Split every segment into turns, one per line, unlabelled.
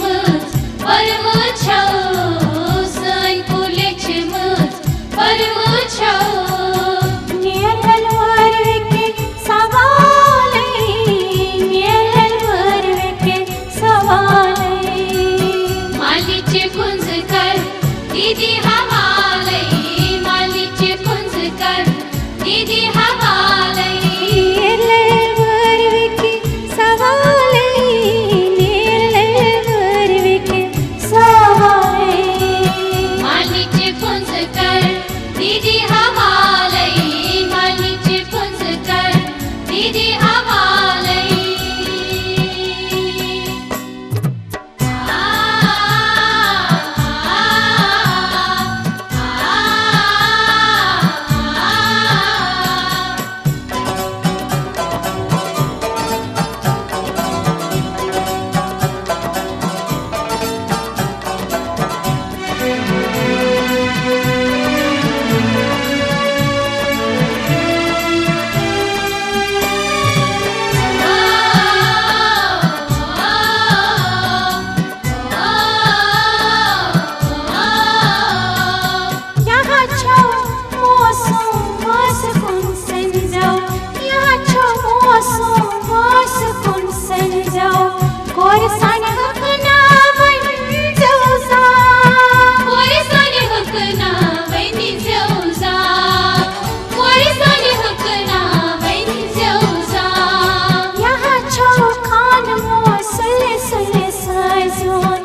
मज परम छौ सन कुले मज परम छौ
नियलन वर्वे के सवाले नियलन वर्वे के सवाले
मालीचे कुंज कर दीदी हवाले मालीचे कुंज कर दीदी हवाले
नियलन वर्वे के सवाले नियलन वर्वे के सवाले
मालीचे कुंज कर दीदी हवाले मालीचे कुंज कर दीदी हवाले
यहाँ छौ मौसम मौसम सन जाओ यहाँ छौ मौसम मौसम सन जाओ कोर सन हकना बन जाओ सा
कोई सन हकना बनी जौजा कोई सन हकना बनी जौजा
यहाँ छौ खान मौसले सुले साजोन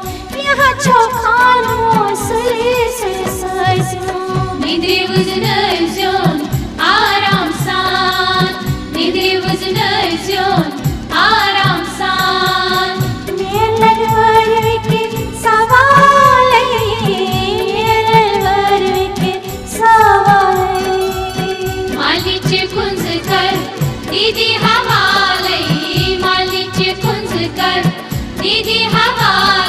यहाँ छौ खान मौसले सुले साजोन
निद्रे बुझनर जोन आराम सान निद्रे बुझनर जोन आराम सान
नियलन वर्वे के सवाले नियलन वर्वे के सवाले
मालीचे कुंज कर दीदी हवाले मालीचे कुंज कर दीदी हवाले